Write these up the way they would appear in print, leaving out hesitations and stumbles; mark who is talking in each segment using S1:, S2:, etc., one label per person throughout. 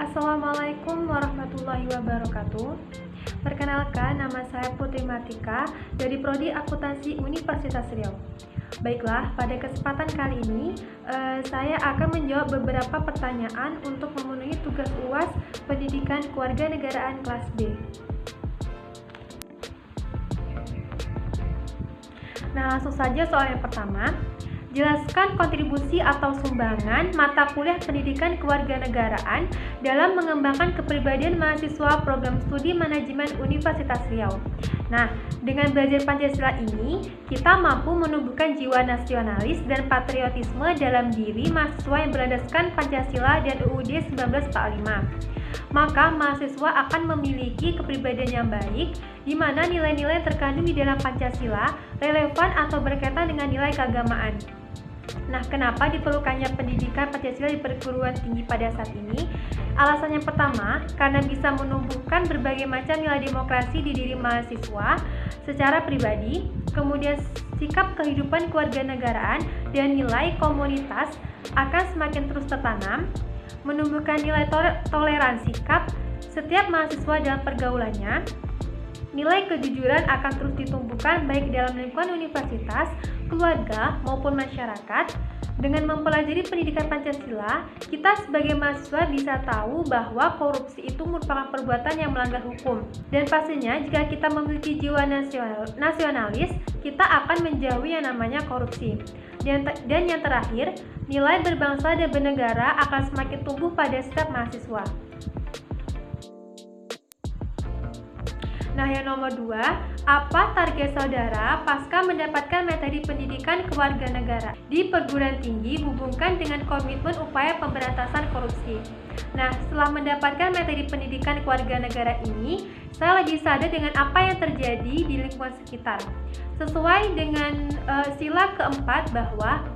S1: Assalamualaikum warahmatullahi wabarakatuh. Perkenalkan, nama saya Putri Martika dari Prodi Akuntansi Universitas Riau. Baiklah, pada kesempatan kali ini saya akan menjawab beberapa pertanyaan untuk memenuhi tugas UAS Pendidikan Kewarganegaraan kelas B. Nah, langsung saja soal yang pertama. Jelaskan kontribusi atau sumbangan mata kuliah pendidikan kewarganegaraan dalam mengembangkan kepribadian mahasiswa program studi manajemen Universitas Riau. Nah, dengan belajar Pancasila ini, kita mampu menumbuhkan jiwa nasionalis dan patriotisme dalam diri mahasiswa yang berlandaskan Pancasila dan UUD 1945. Maka mahasiswa akan memiliki kepribadian yang baik, di mana nilai-nilai yang terkandung di dalam Pancasila relevan atau berkaitan dengan nilai keagamaan. Nah, kenapa diperlukannya pendidikan Pancasila di perguruan tinggi pada saat ini? Alasan yang pertama, karena bisa menumbuhkan berbagai macam nilai demokrasi di diri mahasiswa secara pribadi, kemudian sikap kehidupan kewarganegaraan dan nilai komunitas akan semakin terus tertanam, menumbuhkan nilai toleransi sikap setiap mahasiswa dalam pergaulannya. Nilai kejujuran akan terus ditumbuhkan baik dalam lingkungan universitas, keluarga, maupun masyarakat. Dengan mempelajari pendidikan Pancasila, kita sebagai mahasiswa bisa tahu bahwa korupsi itu merupakan perbuatan yang melanggar hukum. Dan pastinya jika kita memiliki jiwa nasionalis, kita akan menjauhi yang namanya korupsi. Dan yang terakhir, nilai berbangsa dan bernegara akan semakin tumbuh pada setiap mahasiswa. Nah, yang nomor 2, apa target saudara pasca mendapatkan materi pendidikan kewarganegaraan di perguruan tinggi hubungkan dengan komitmen upaya pemberantasan korupsi. Nah, setelah mendapatkan materi pendidikan kewarganegaraan ini, saya lebih sadar dengan apa yang terjadi di lingkungan sekitar. Sesuai dengan sila keempat bahwa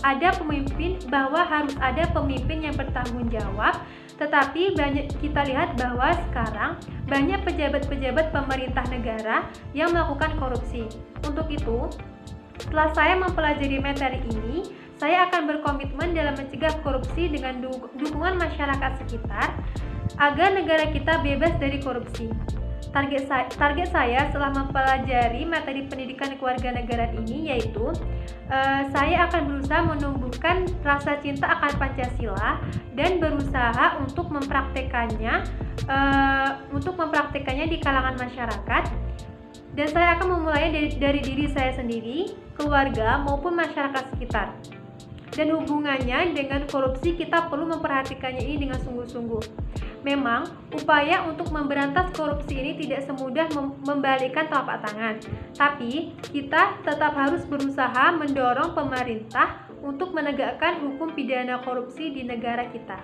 S1: harus ada pemimpin yang bertanggung jawab. Tetapi kita lihat bahwa sekarang banyak pejabat-pejabat pemerintah negara yang melakukan korupsi. Untuk itu, setelah saya mempelajari materi ini, saya akan berkomitmen dalam mencegah korupsi dengan dukungan masyarakat sekitar agar negara kita bebas dari korupsi. Target saya setelah mempelajari materi pendidikan kewarganegaraan ini yaitu saya akan berusaha menumbuhkan rasa cinta akan Pancasila dan berusaha untuk mempraktekannya di kalangan masyarakat. Dan saya akan memulainya dari diri saya sendiri, keluarga maupun masyarakat sekitar. Dan hubungannya dengan korupsi kita perlu memperhatikannya ini dengan sungguh-sungguh. Memang, upaya untuk memberantas korupsi ini tidak semudah membalikkan telapak tangan. Tapi, kita tetap harus berusaha mendorong pemerintah untuk menegakkan hukum pidana korupsi di negara kita.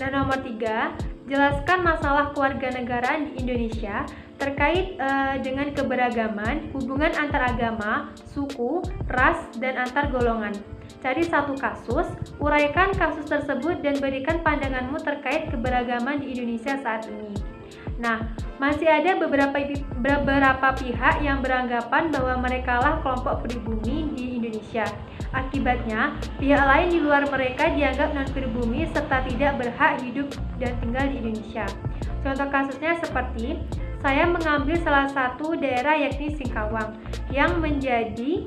S1: Nah, nomor 3, jelaskan masalah kewarganegaraan di Indonesia terkait dengan keberagaman, hubungan antar agama, suku, ras, dan antar golongan. Cari satu kasus, uraikan kasus tersebut dan berikan pandanganmu terkait keberagaman di Indonesia saat ini. Nah, masih ada beberapa pihak yang beranggapan bahwa merekalah kelompok pribumi di Indonesia. Akibatnya, pihak lain di luar mereka dianggap non-pribumi serta tidak berhak hidup dan tinggal di Indonesia. Contoh kasusnya seperti, saya mengambil salah satu daerah yakni Singkawang yang menjadi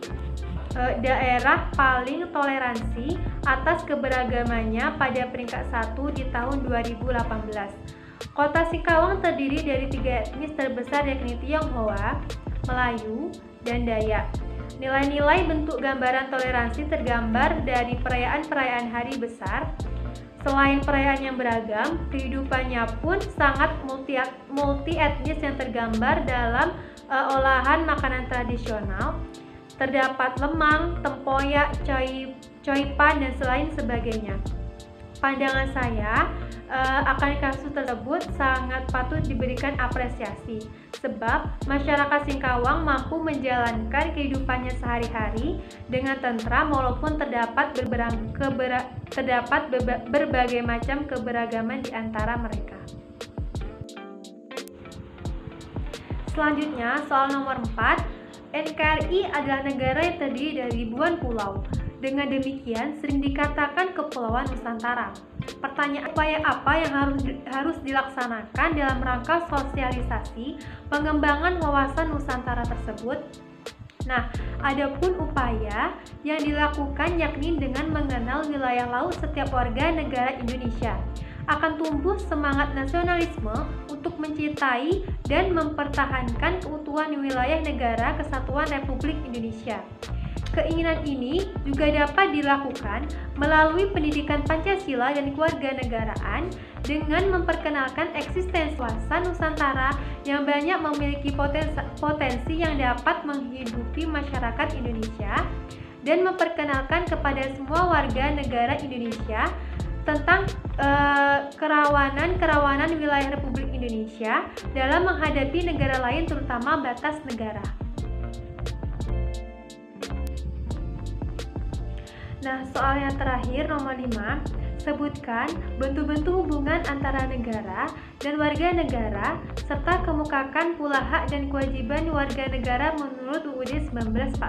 S1: daerah paling toleransi atas keberagamannya pada peringkat 1 di tahun 2018. Kota Singkawang terdiri dari 3 etnis terbesar yakni Tionghoa, Melayu, dan Dayak. Nilai-nilai bentuk gambaran toleransi tergambar dari perayaan-perayaan hari besar. Selain perayaan yang beragam, kehidupannya pun sangat multi etnis yang tergambar dalam olahan makanan tradisional. Terdapat lemang, tempoyak, coipan, dan selain sebagainya. Pandangan saya akan kasus tersebut sangat patut diberikan apresiasi, sebab masyarakat Singkawang mampu menjalankan kehidupannya sehari-hari dengan tentram walaupun terdapat berbagai macam keberagaman di antara mereka. Selanjutnya, soal nomor 4. NKRI adalah negara yang terdiri dari ribuan pulau. Dengan demikian, sering dikatakan Kepulauan Nusantara. Pertanyaan, upaya apa yang harus dilaksanakan dalam rangka sosialisasi pengembangan wawasan Nusantara tersebut? Nah, adapun upaya yang dilakukan yakni dengan mengenal wilayah laut setiap warga negara Indonesia, akan tumbuh semangat nasionalisme untuk mencintai dan mempertahankan keutuhan wilayah negara Kesatuan Republik Indonesia. Keinginan ini juga dapat dilakukan melalui pendidikan Pancasila dan kewarganegaraan dengan memperkenalkan eksistensi wawasan Nusantara yang banyak memiliki potensi yang dapat menghidupi masyarakat Indonesia dan memperkenalkan kepada semua warga negara Indonesia tentang kerawanan wilayah Republik Indonesia dalam menghadapi negara lain terutama batas negara. Nah, soal yang terakhir nomor 5, sebutkan bentuk-bentuk hubungan antara negara dan warga negara serta kemukakan pula hak dan kewajiban warga negara menurut UUD 1945.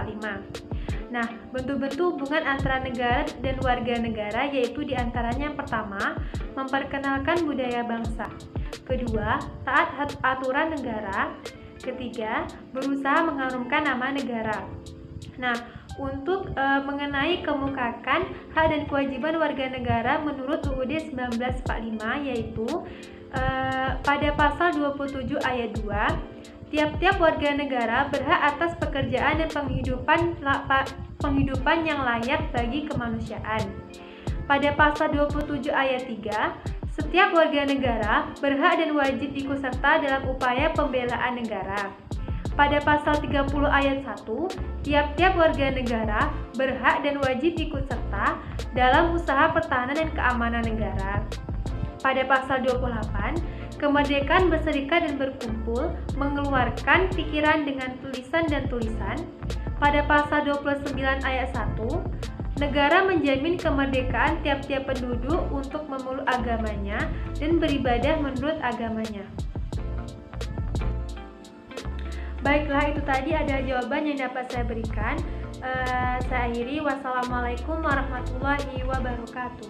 S1: Nah, bentuk-bentuk hubungan antara negara dan warga negara yaitu diantaranya yang pertama, memperkenalkan budaya bangsa. Kedua, taat aturan negara. Ketiga, berusaha mengharumkan nama negara. Nah, untuk mengenai kemukakan hak dan kewajiban warga negara menurut UUD 1945 yaitu pada pasal 27 ayat 2, tiap-tiap warga negara berhak atas pekerjaan dan penghidupan yang layak bagi kemanusiaan. Pada pasal 27 ayat 3, setiap warga negara berhak dan wajib ikut serta dalam upaya pembelaan negara. Pada pasal 30 ayat 1, tiap-tiap warga negara berhak dan wajib ikut serta dalam usaha pertahanan dan keamanan negara. Pada pasal 28, kemerdekaan berserikat dan berkumpul, mengeluarkan pikiran dengan tulisan dan tulisan. Pada pasal 29 ayat 1, negara menjamin kemerdekaan tiap-tiap penduduk untuk memeluk agamanya dan beribadah menurut agamanya. Baiklah, itu tadi ada jawaban yang dapat saya berikan. Saya akhiri. Wassalamualaikum warahmatullahi wabarakatuh.